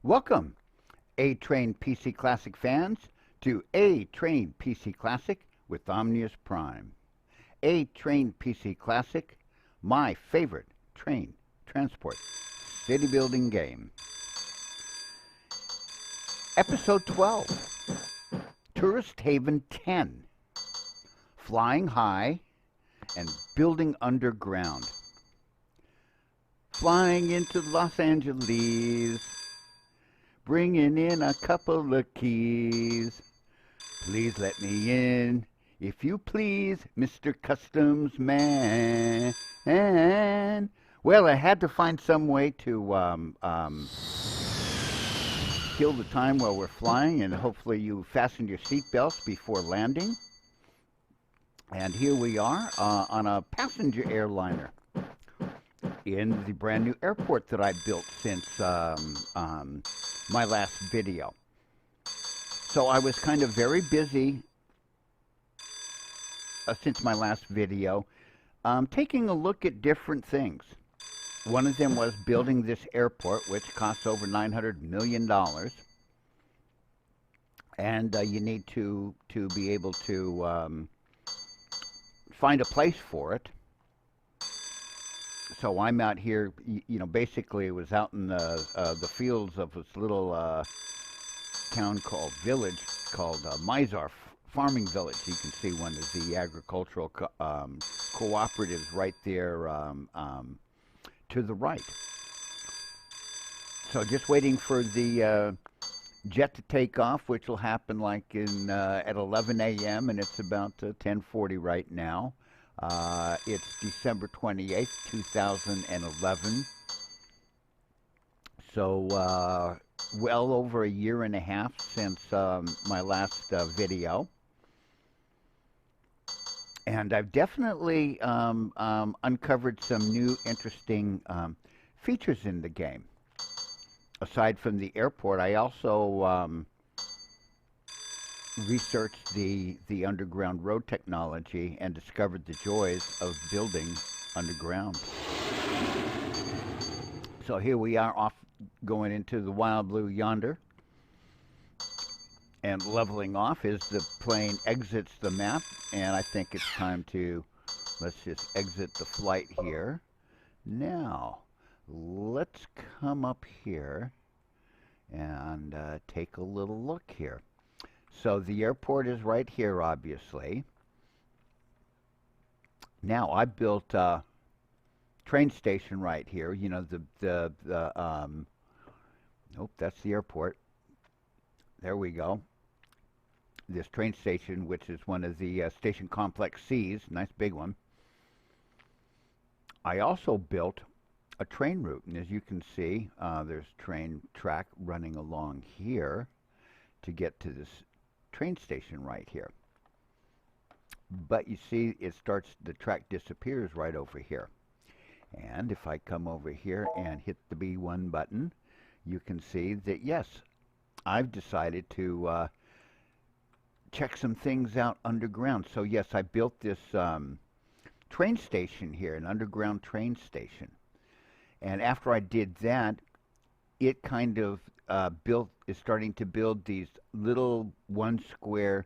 Welcome, A-Train PC Classic fans, to A-Train PC Classic with Omnius Prime. A-Train PC Classic, my favorite train transport city building game. Episode 12, Tourist Haven 10, Flying High and Building Underground. Flying into Los Angeles, bringing in a couple of keys. Please let me in, if you please, Mr. Customs Man. Well, I had to find some way to kill the time while we're flying, and hopefully you fastened your seatbelts before landing. And here we are on a passenger airliner in the brand new airport that I built since my last video. So I was kind of very busy since my last video, taking a look at different things. One of them was building this airport, which costs over $900 million. And you need to be able to find a place for it. So I'm out here, basically it was out in the fields of this little village called Mizar Farming Village. You can see one of the agricultural cooperatives right there to the right. So just waiting for the jet to take off, which will happen like at 11 a.m. and it's about 10:40 right now. It's December 28th, 2011. So, well over a year and a half since my last video. And I've definitely uncovered some new interesting features in the game. Aside from the airport, I also researched the underground road technology and discovered the joys of building underground. So here we are off going into the wild blue yonder, and leveling off as the plane exits the map, and I think it's time to, let's just exit the flight here. Now let's come up here and take a little look here. So the airport is right here, obviously. Now I built a train station right here. You know, nope, that's the airport. There we go. This train station, which is one of the station complex C's, nice big one. I also built a train route, and as you can see, there's train track running along here to get to this train station right here. But you see, the track disappears right over here. And if I come over here and hit the B1 button, you can see that, yes, I've decided to check some things out underground. So yes, I built this train station here, an underground train station. And after I did that, it kind of is starting to build these little 1 square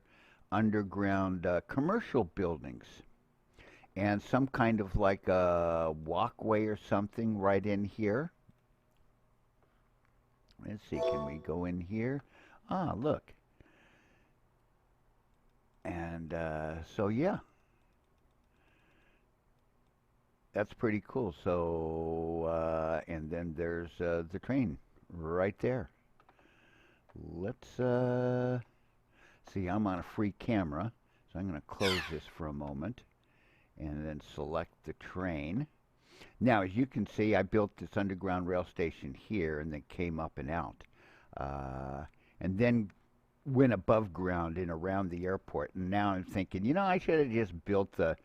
underground commercial buildings, and some kind of like a walkway or something right in here. Let's see, can we go in here? Ah, look. And so yeah, that's pretty cool. So and then there's the train right there. Let's see, I'm on a free camera, so I'm going to close this for a moment and then select the train. Now, as you can see, I built this underground rail station here and then came up and out, and then went above ground and around the airport. And now I'm thinking, I should have just built the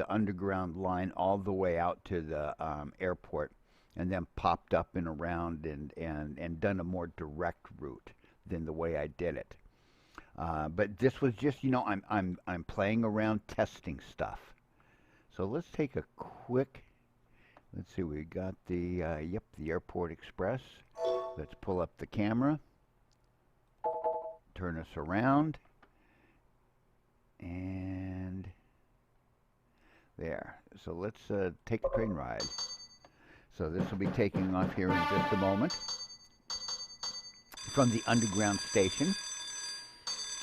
underground line all the way out to the airport, and then popped up and around and done a more direct route than the way I did it. But this was just, I'm playing around, testing stuff. So let's take a quick, let's see, we got the, yep, the Airport Express. Let's pull up the camera, turn us around, and there. So let's take a train ride. So this will be taking off here in just a moment from the underground station.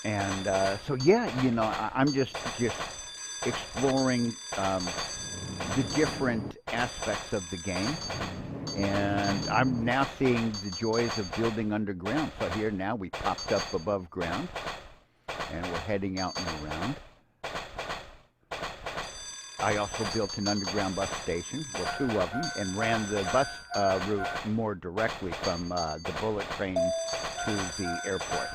And so yeah, you know, I'm just exploring the different aspects of the game. And I'm now seeing the joys of building underground. So here now we popped up above ground and we're heading out and around. I also built an underground bus station, well, 2 of them, and ran the bus route more directly from the bullet train to the airport.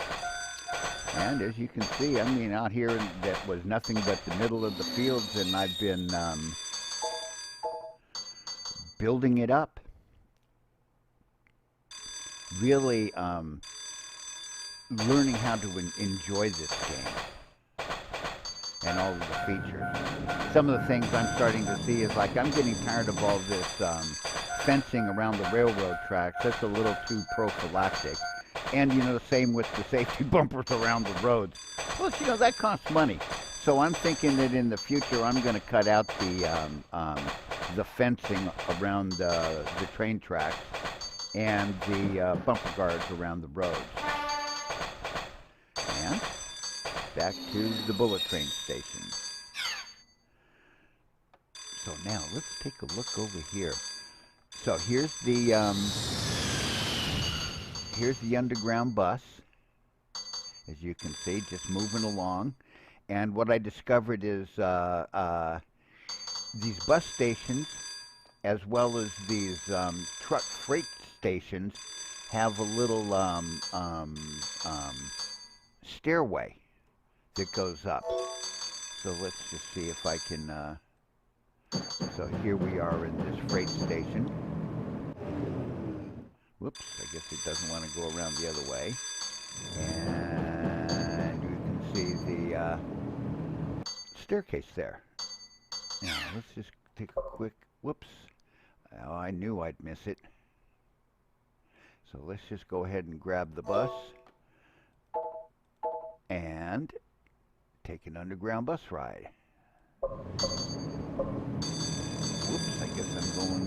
And as you can see, I mean, out here that was nothing but the middle of the fields, and I've been building it up. Really learning how to enjoy this game and all of the features. Some of the things I'm starting to see is like I'm getting tired of all this fencing around the railroad tracks. That's a little too prophylactic. And you know, the same with the safety bumpers around the roads. Plus, you know, that costs money. So I'm thinking that in the future I'm going to cut out the fencing around the train tracks and the bumper guards around the roads. And back to the bullet train station. So now let's take a look over here. So here's the underground bus, as you can see, just moving along. And what I discovered is these bus stations, as well as these truck freight stations, have a little stairway that goes up. So let's just see if I can. So here we are in this freight station. Whoops, I guess it doesn't want to go around the other way. And you can see the staircase there. Now let's just take a quick. Whoops. Oh, I knew I'd miss it. So let's just go ahead and grab the bus and take an underground bus ride. Whoops, I guess I'm going...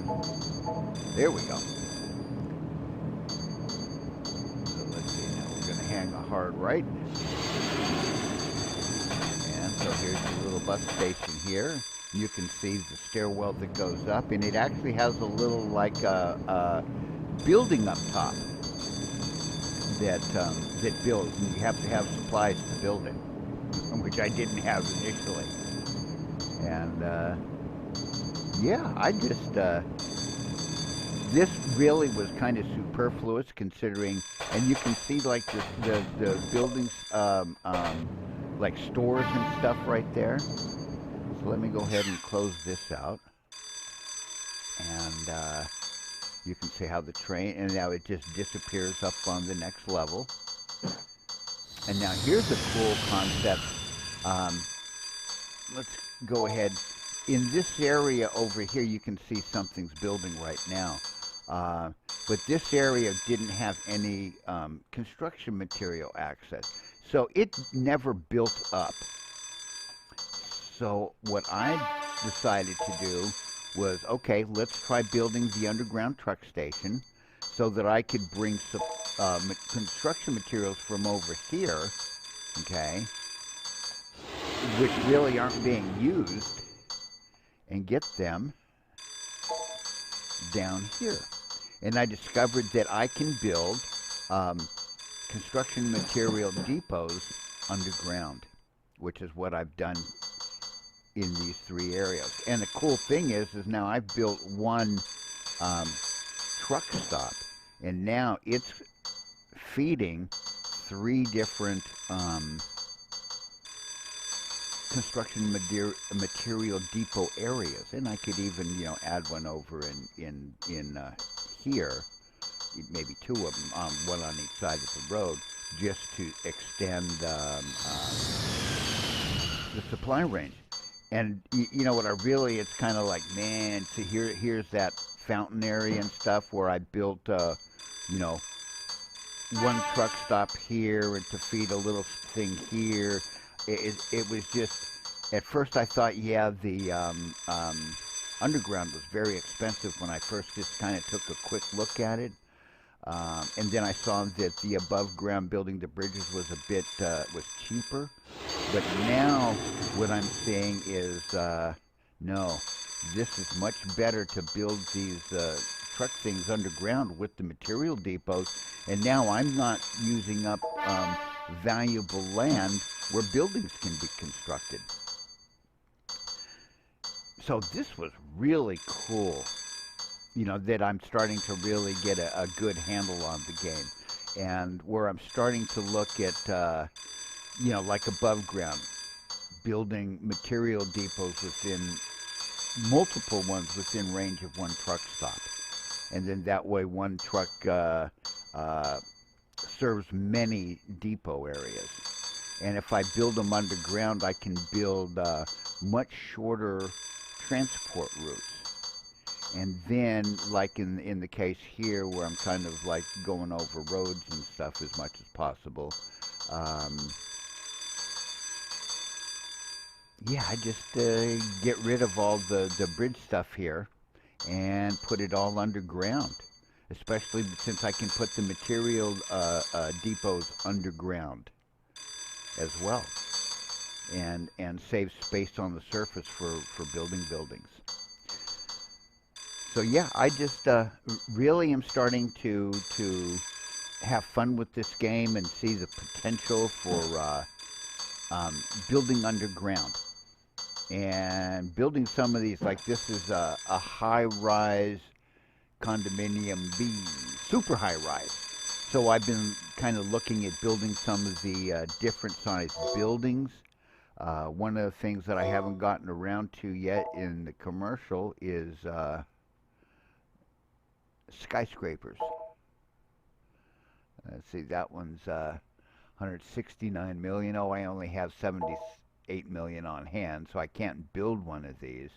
There we go. So let's see, now we're going to hang a hard right. And so here's the little bus station here. You can see the stairwell that goes up, and it actually has a little, like, building up top that builds, and you have to have supplies to build it, which I didn't have initially. And yeah, I just this really was kind of superfluous considering, and you can see like the buildings like stores and stuff right there. So let me go ahead and close this out, and you can see how the train, and now it just disappears up on the next level. And now here's a cool concept. Let's go ahead. In this area over here, you can see something's building right now. But this area didn't have any construction material access. So it never built up. So what I decided to do was, okay, let's try building the underground truck station so that I could bring some construction materials from over here, okay, which really aren't being used, and get them down here. And I discovered that I can build construction material depots underground, which is what I've done in these 3 areas. And the cool thing is now I've built one truck stop, and now it's feeding 3 different construction material depot areas. And I could even, you know, add one over in here, maybe 2 of them, one on each side of the road, just to extend the supply range. And you know what, it's kind of like, man, here's that fountain area and stuff where I built, you know, one truck stop here and to feed a little thing here. It was just, at first I thought, yeah, the underground was very expensive when I first just kind of took a quick look at it. And then I saw that the above ground building the bridges was a bit was cheaper. But now what I'm seeing is no, this is much better to build these truck things underground with the material depots. And now I'm not using up valuable land where buildings can be constructed. So this was really cool, you know, that I'm starting to really get a good handle on the game. And where I'm starting to look at, you know, like above ground, building material depots within multiple ones within range of one truck stop. And then that way one truck uh, serves many depot areas. And if I build them underground, I can build much shorter transport routes. And then, like in the case here, where I'm kind of like going over roads and stuff as much as possible, um, yeah, I just get rid of all the bridge stuff here and put it all underground. Especially since I can put the material depots underground as well, and save space on the surface for building buildings. So yeah, I just really am starting to have fun with this game and see the potential for building underground and building some of these. Like this is a high-rise condominium B, super high-rise. So I've been kind of looking at building some of the different size buildings. One of the things that I haven't gotten around to yet in the commercial is skyscrapers. Let's see, that one's 169 million. Oh, I only have 78 million on hand, so I can't build one of these.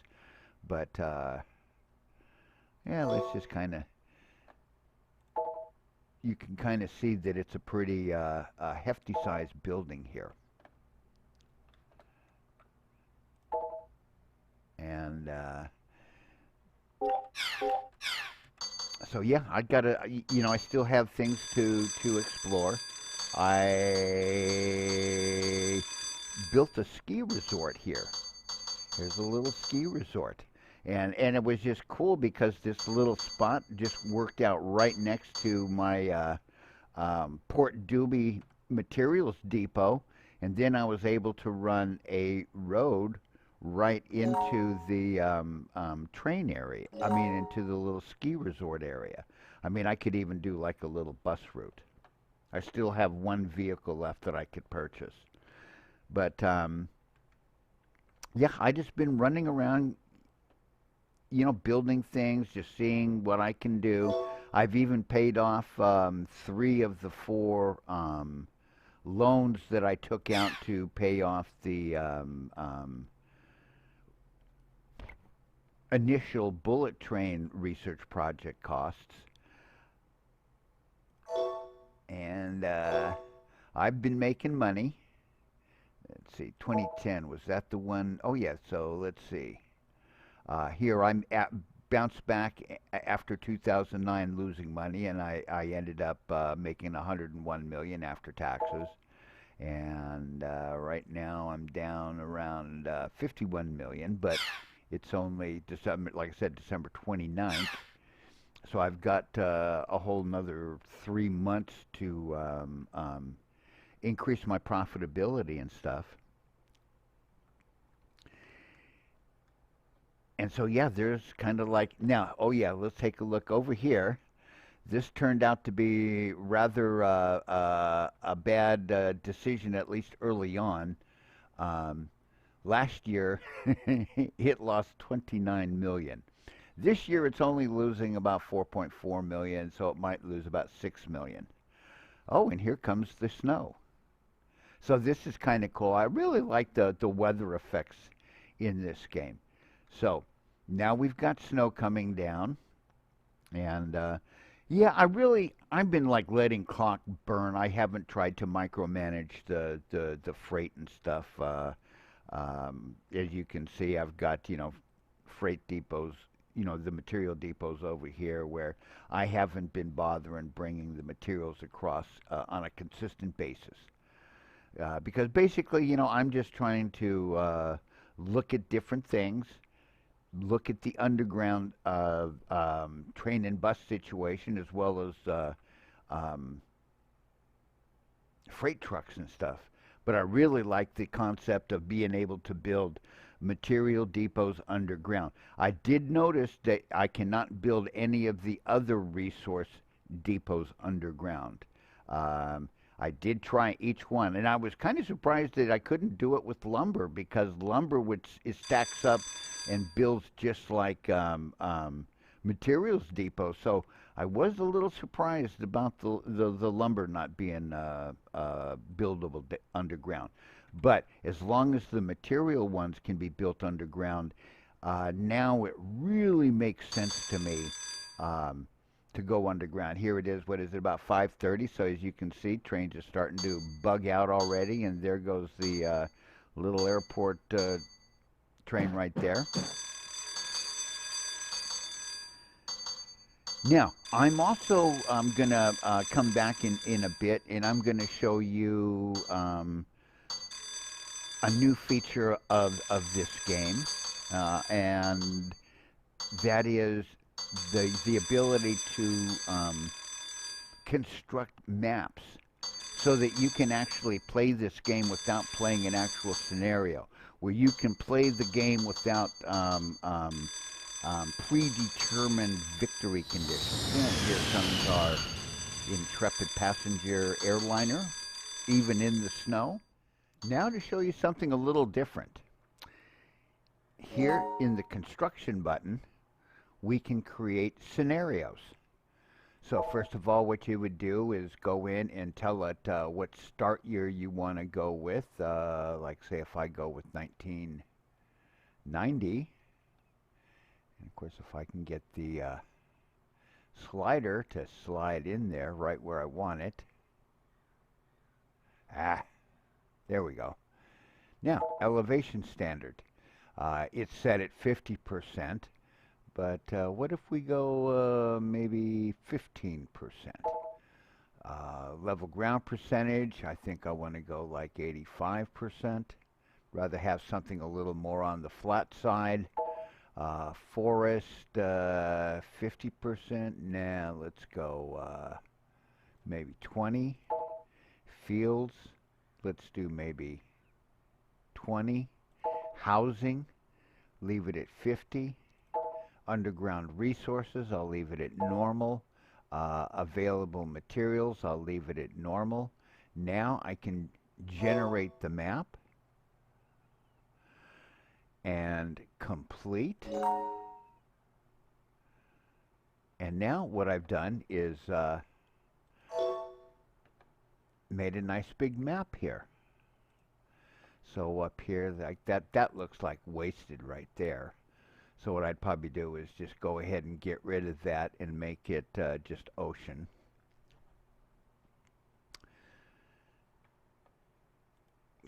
But yeah, let's just kind of, you can kind of see that it's a pretty hefty sized building here. And so yeah, I gotta, you know, I still have things to explore. I built a ski resort here. Here's a little ski resort. And it was just cool because this little spot just worked out right next to my Port Doobie Materials Depot. And then I was able to run a road right into the train area. I mean, into the little ski resort area. I mean, I could even do like a little bus route. I still have one vehicle left that I could purchase. But yeah, I just been running around, you know, building things, just seeing what I can do. I've even paid off three of the four loans that I took out to pay off the initial bullet train research project costs. And I've been making money. Let's see, 2010, was that the one? Oh, yeah, so let's see. Here I'm at, bounced back after 2009 losing money, and I ended up making 101 million after taxes. And right now I'm down around 51 million, but it's only December, like I said, December 29th. So I've got a whole another 3 months to increase my profitability and stuff. And so, yeah, there's kind of like, now, oh yeah, let's take a look over here. This turned out to be rather a bad decision, at least early on. Um, Last year, it lost 29 million. This year, it's only losing about 4.4 million, so it might lose about 6 million. Oh, and here comes the snow. So this is kind of cool. I really like the weather effects in this game. So now we've got snow coming down, and Yeah, I've been like letting clock burn. I haven't tried to micromanage the freight and stuff. As you can see, I've got, freight depots, the material depots over here where I haven't been bothering bringing the materials across on a consistent basis. Because basically, I'm just trying to look at different things, look at the underground train and bus situation as well as um, freight trucks and stuff. But I really like the concept of being able to build material depots underground. I did notice that I cannot build any of the other resource depots underground. Um, I did try each one, and I was kind of surprised that I couldn't do it with lumber because lumber it stacks up and builds just like materials depot. So I was a little surprised about the lumber not being buildable underground. But as long as the material ones can be built underground, now it really makes sense to me um, to go underground. Here it is. What is it? About 5:30. So as you can see, trains are starting to bug out already, and there goes the little airport train right there. Now, I'm also going to come back in a bit and I'm going to show you a new feature of this game. And that is the ability to construct maps so that you can actually play this game without playing an actual scenario, where you can play the game without predetermined victory conditions. And here comes our intrepid passenger airliner, even in the snow. Now to show you something a little different. Here in the construction button, we can create scenarios. So first of all, what you would do is go in and tell it what start year you want to go with. Like say if I go with 1990, and of course if I can get the slider to slide in there right where I want it. Ah, there we go. Now, elevation standard. It's set at 50%, but what if we go maybe 15%? Level ground percentage, I think I want to go like 85%. Rather have something a little more on the flat side. Forest, 50%. Nah, let's go maybe 20. Fields, let's do maybe 20. Housing, leave it at 50. Underground resources, I'll leave it at normal. Available materials, I'll leave it at normal. Now I can generate the map and complete. And now what I've done is made a nice big map here. So up here, like that looks like wasted right there. So what I'd probably do is just go ahead and get rid of that and make it just ocean.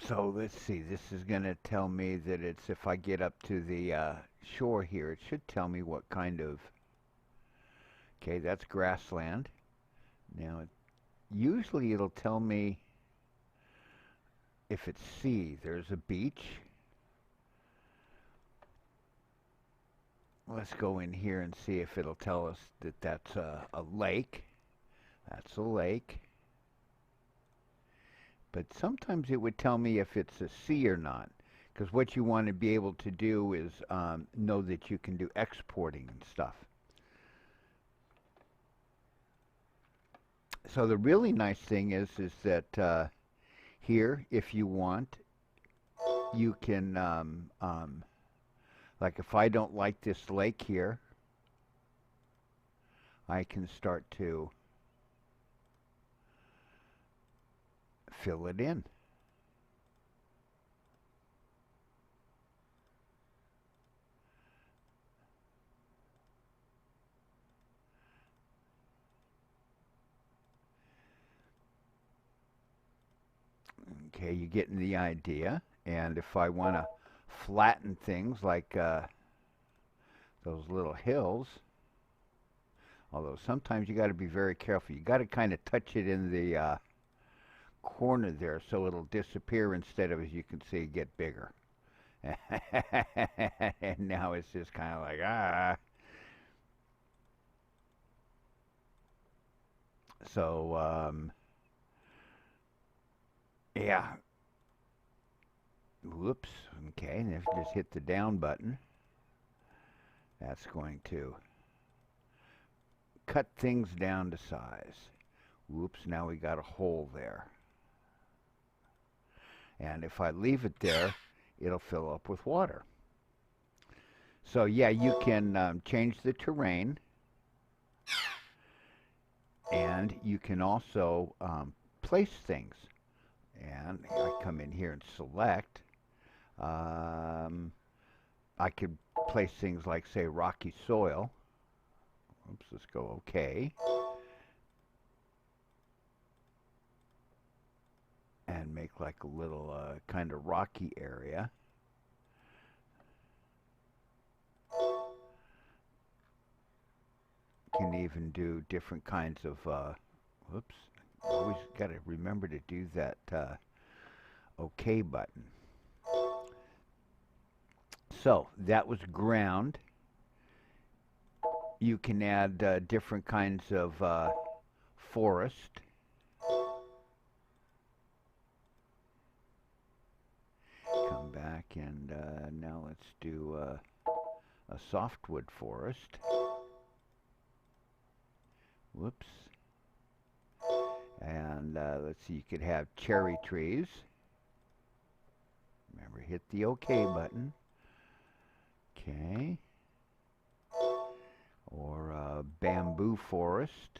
So let's see, this is going to tell me that it's, if I get up to the shore here, it should tell me what kind of, okay, that's grassland. Now, usually it'll tell me if it's sea, there's a beach. Let's go in here and see if it'll tell us that that's a lake. That's a lake. But sometimes it would tell me if it's a sea or not. Because what you want to be able to do is know that you can do exporting and stuff. So the really nice thing is that here, if you want, you can, like if I don't like this lake here, I can start to fill it in. Okay, you getting the idea. And if I want to flatten things like those little hills, although sometimes you got to be very careful. You got to kind of touch it in the corner there so it'll disappear instead of, as you can see, get bigger. And now it's just kind of like, ah. So, yeah. Whoops. Okay, and if you just hit the down button, that's going to cut things down to size. Whoops, now we got a hole there. And if I leave it there, it'll fill up with water. So yeah, you can change the terrain, and you can also place things. And I come in here and select. I could place things like, say, rocky soil. Oops, let's go OK. And make like a little kind of rocky area. Can even do different kinds of, whoops, always got to remember to do that OK button. So that was ground. You can add different kinds of forest. Come back and now let's do a softwood forest. Whoops. And let's see, you could have cherry trees. Remember, hit the OK button. Okay. Or a bamboo forest.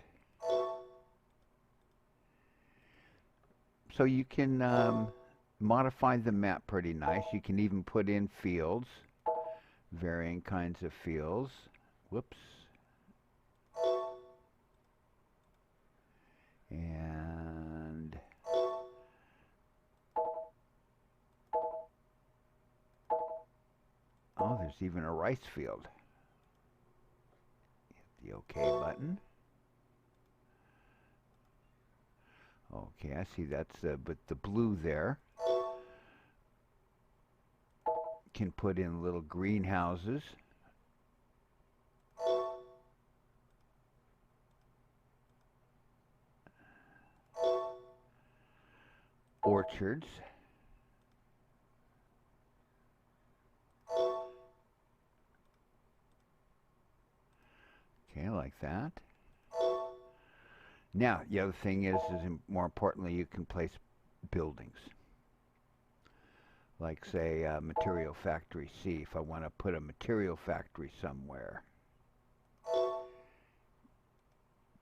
So you can modify the map pretty nice. You can even put in fields, varying kinds of fields. Whoops. And oh, there's even a rice field. Hit the OK button. Okay, I see that's but the blue there. Can put in little greenhouses. Orchards. Okay, like that. Now, the other thing is more importantly, you can place buildings. Like, say, Material Factory C, if I want to put a material factory somewhere.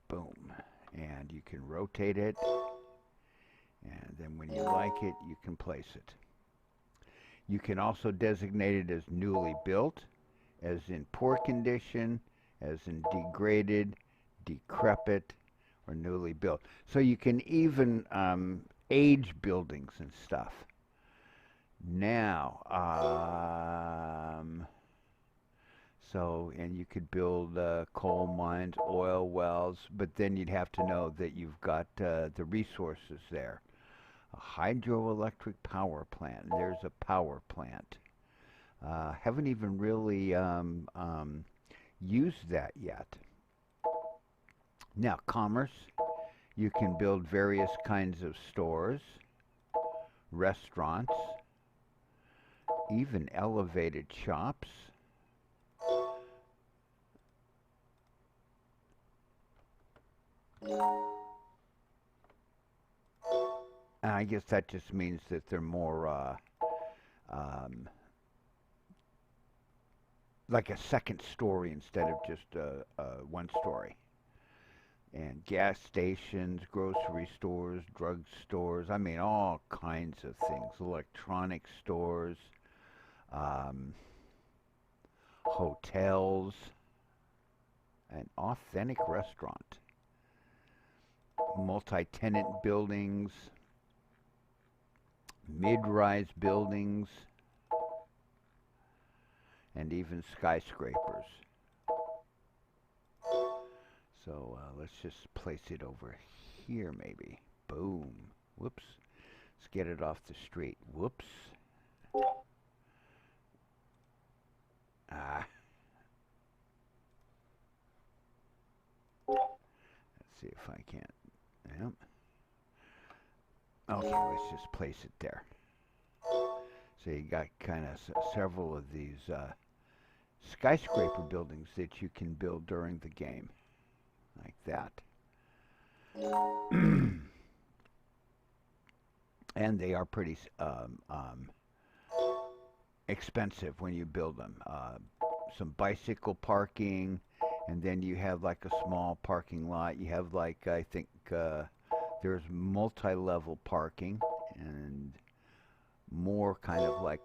Boom. And you can rotate it. And then when you like it, you can place it. You can also designate it as newly built, as in poor condition, as in degraded, decrepit, or newly built. So you can even age buildings and stuff. Now, and you could build coal mines, oil wells, but then you'd have to know that you've got the resources there. A hydroelectric power plant. There's a power plant. Haven't even really used that yet. Now, commerce. You can build various kinds of stores, restaurants, even elevated shops. And I guess that just means that they're more like a second story instead of just one story. And gas stations, grocery stores, drug stores, I mean all kinds of things, electronic stores, hotels, an authentic restaurant, multi-tenant buildings, mid-rise buildings, and even skyscrapers. So let's just place it over here maybe. Boom. Whoops. Let's get it off the street. Whoops. Ah. Let's see if I can't. Yep. Okay, let's just place it there. So you got kind of several of these skyscraper buildings that you can build during the game, like that. And they are pretty expensive when you build them. Some bicycle parking, and then you have like a small parking lot. You have like, I think there's multi-level parking and more kind of like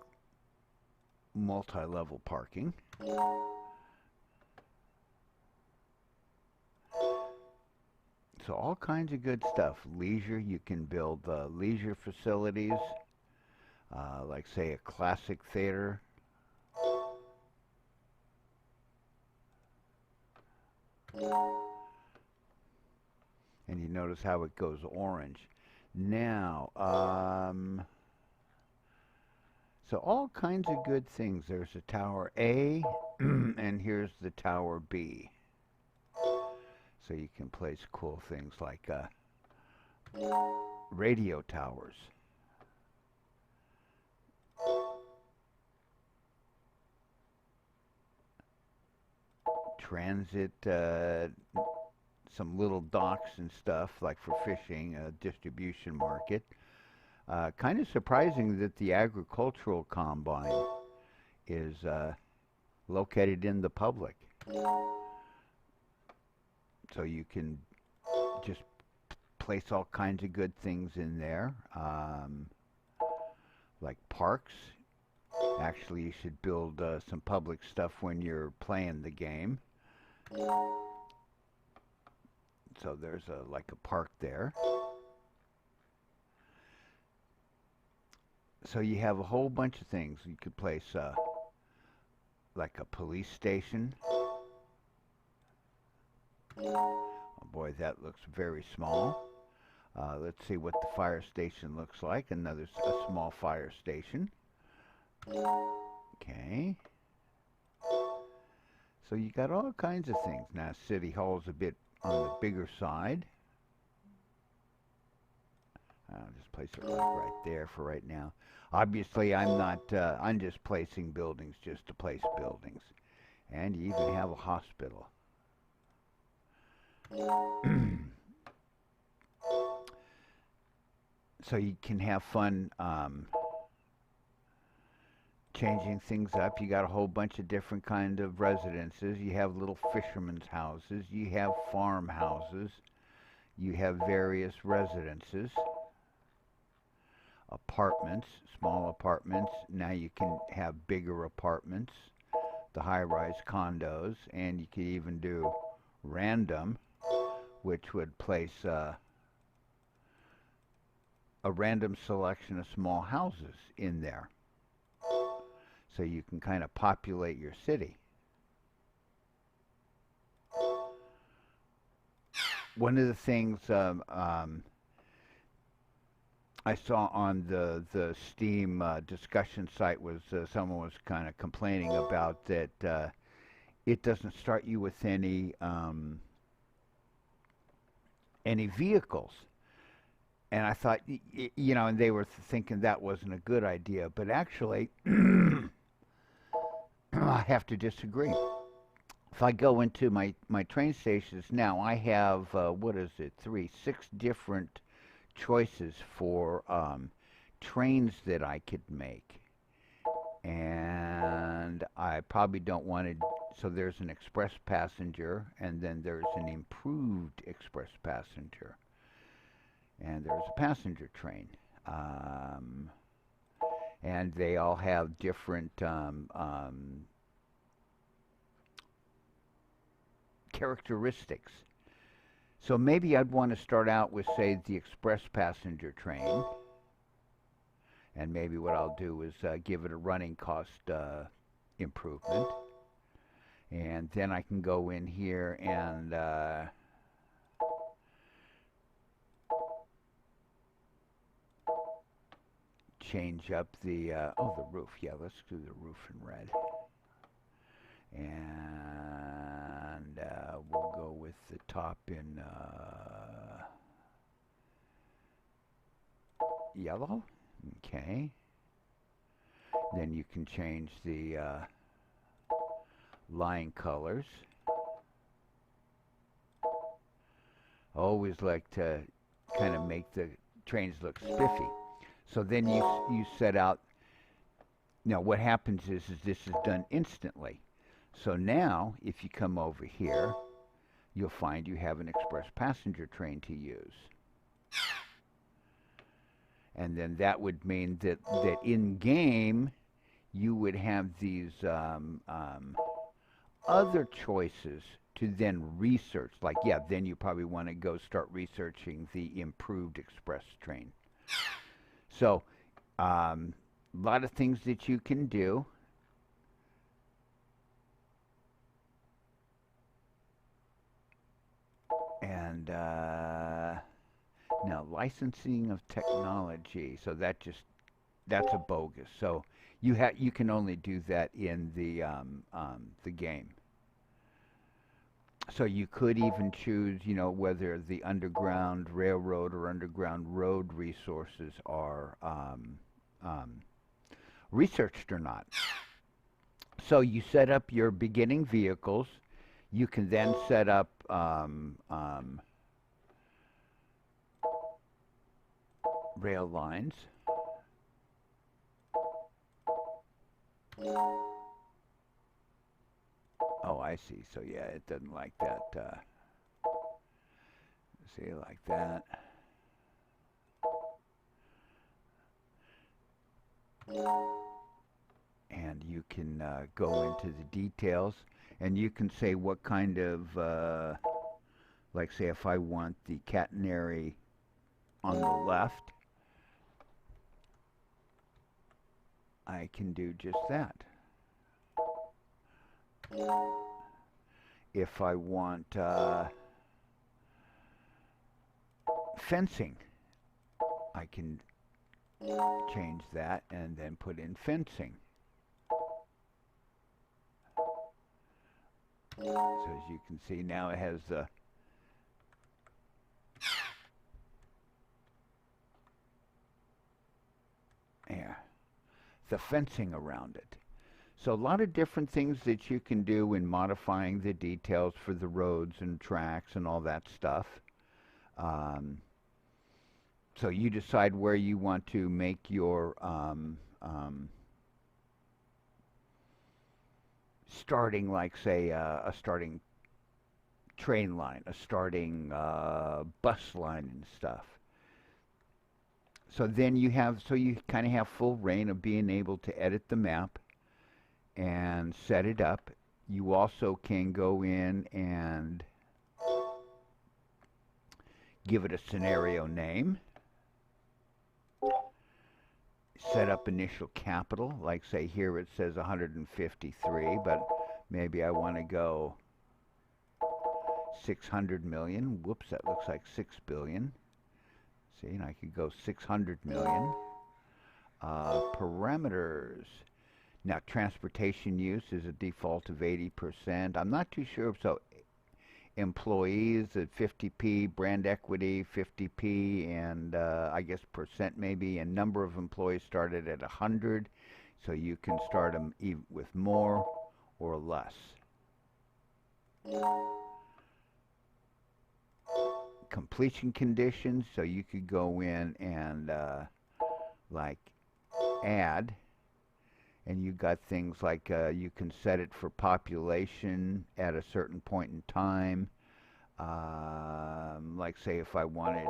multi-level parking. So all kinds of good stuff. Leisure, you can build leisure facilities, like say a classic theater. And you notice how it goes orange. Now, so all kinds of good things. There's a Tower A, and here's the Tower B. So you can place cool things like radio towers. Transit, some little docks and stuff like for fishing, a distribution market. Kind of surprising that the agricultural combine is located in the public. So you can just place all kinds of good things in there, like parks. Actually, you should build some public stuff when you're playing the game. So there's like a park there. So you have a whole bunch of things. You could place like a police station. Oh boy, that looks very small. Let's see what the fire station looks like. Another small fire station. Okay. So you got all kinds of things. Now City Hall's a bit on the bigger side. I'll just place it right there for right now. Obviously, I'm not, I'm just placing buildings just to place buildings. And you even have a hospital. So you can have fun changing things up. You got a whole bunch of different kind of residences. You have little fishermen's houses. You have farmhouses. You have various residences. Apartments, small apartments. Now you can have bigger apartments, the high-rise condos, and you can even do random, which would place a random selection of small houses in there. So you can kind of populate your city. One of the things I saw on the Steam discussion site was someone was kind of complaining about that it doesn't start you with any vehicles. And I thought, you know, and they were thinking that wasn't a good idea. But actually, I have to disagree. If I go into my train stations now, I have, what is it, 6 different choices for trains that I could make. And I probably don't want to, so there's an express passenger, and then there's an improved express passenger. And there's a passenger train. And they all have different characteristics. So maybe I'd want to start out with, say, the express passenger train. And maybe what I'll do is give it a running cost improvement. And then I can go in here and change up the the roof. Yeah, let's do the roof in red. And we'll go with the top in yellow. Okay. Then you can change the line colors. I always like to kind of make the trains look spiffy. So then you set out. Now what happens is this is done instantly. So now if you come over here, you'll find you have an express passenger train to use. And then that would mean that in game you would have these other choices to then research. Like, yeah, then you probably want to go start researching the improved express train. So, a lot of things that you can do. And now licensing of technology. So that's a bogus. So you can only do that in the game. So you could even choose, whether the underground railroad or underground road resources are researched or not. So you set up your beginning vehicles. You can then set up rail lines. Oh, I see. So yeah, it doesn't like that. See, like that. And you can go into the details, and you can say what kind of, like say if I want the catenary on the left, I can do just that. If I want fencing, I can change that and then put in fencing. So as you can see now it has the fencing around it. So a lot of different things that you can do in modifying the details for the roads and tracks and all that stuff. So you decide where you want to make your starting, like say a starting train line, a starting bus line and stuff. So then you kind of have full reign of being able to edit the map and set it up. You also can go in and give it a scenario name, set up initial capital, like say here it says 153, but maybe I want to go 600 million. Whoops, that looks like 6 billion. See, and I could go 600 million. Parameters. Now, transportation use is a default of 80%. I'm not too sure. So, employees at 50p, brand equity 50p, and I guess percent maybe. And number of employees started at 100. So you can start them with more or less. Completion conditions, so you could go in and like add, and you got things like you can set it for population at a certain point in time, like say if I wanted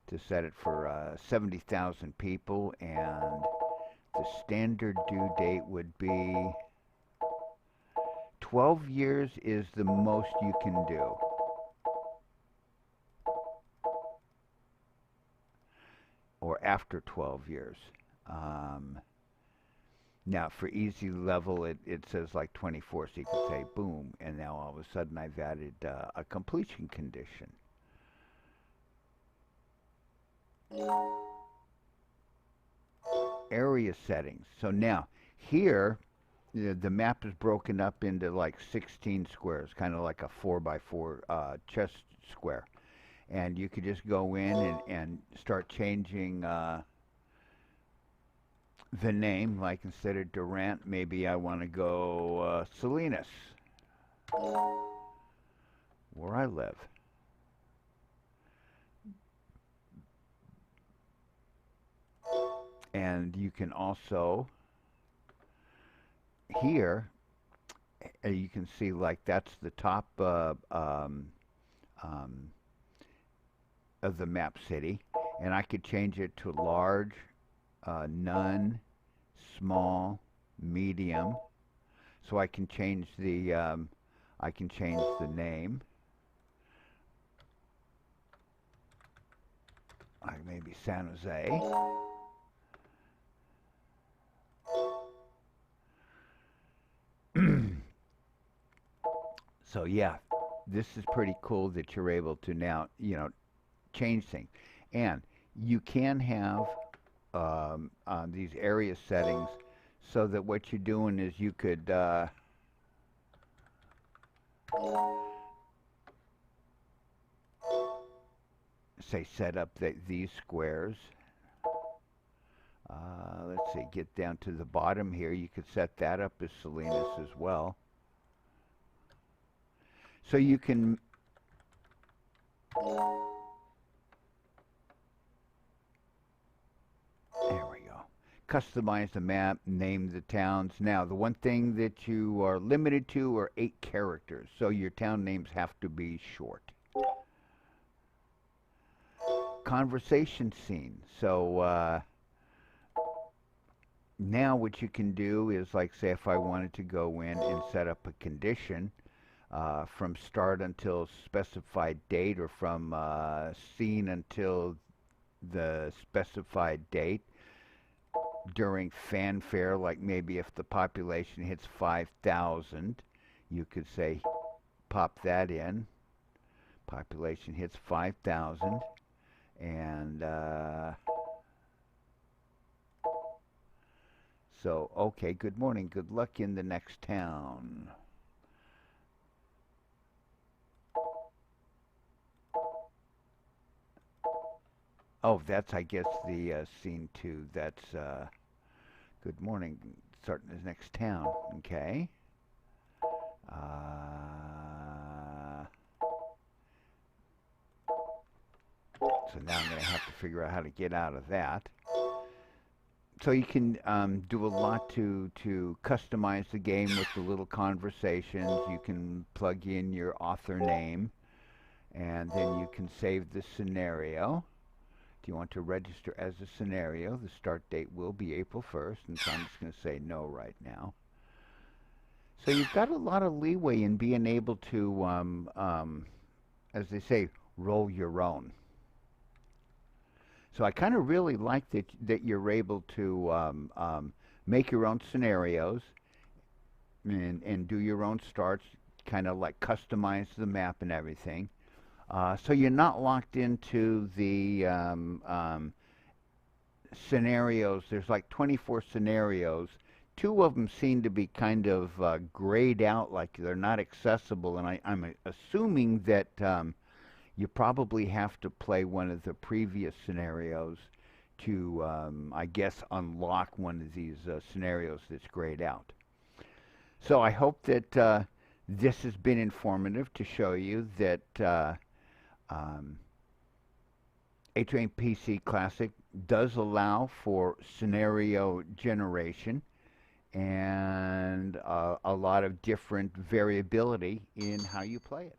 to set it for 70,000 people, and the standard due date would be 12 years is the most you can do. or after 12 years. Um, Now, for easy level, it says like 24, so you can say boom, and now all of a sudden I've added a completion condition. Area settings. So now, here, the map is broken up into like 16 squares, kind of like a 4 by 4 chess square. And you could just go in and start changing the name, like instead of Durant, maybe I want to go Salinas, where I live. And you can also, here, you can see like that's the top um, of the map city. And I could change it to large, none, small, medium. So I can change the name. Like maybe San Jose. So yeah, this is pretty cool that you're able to now, change things. And you can have these area settings so that what you're doing is you could say set up these squares. Let's see, get down to the bottom here. You could set that up as Salinas as well. So you can there we go. Customize the map, name the towns. Now, the one thing that you are limited to are 8 characters, so your town names have to be short. Conversation scene. So now what you can do is, like, say if I wanted to go in and set up a condition from start until specified date, or from scene until the specified date, during fanfare, like maybe if the population hits 5,000, you could say pop that in. Population hits 5,000, and so, okay, good morning, good luck in the next town. Oh, that's, I guess, the scene 2. That's good morning, starting this next town. Okay. So now I'm going to have to figure out how to get out of that. So you can do a lot to customize the game with the little conversations. You can plug in your author name, and then you can save the scenario. Do you want to register as a scenario? The start date will be April 1st, and so I'm just going to say no right now. So you've got a lot of leeway in being able to, as they say, roll your own. So I kind of really like that you're able to make your own scenarios and do your own starts, kind of like customize the map and everything. So you're not locked into the scenarios. There's like 24 scenarios. 2 of them seem to be kind of grayed out, like they're not accessible, and I'm assuming that you probably have to play one of the previous scenarios to, I guess, unlock one of these scenarios that's grayed out. So I hope that this has been informative to show you that HM PC Classic does allow for scenario generation and a lot of different variability in how you play it.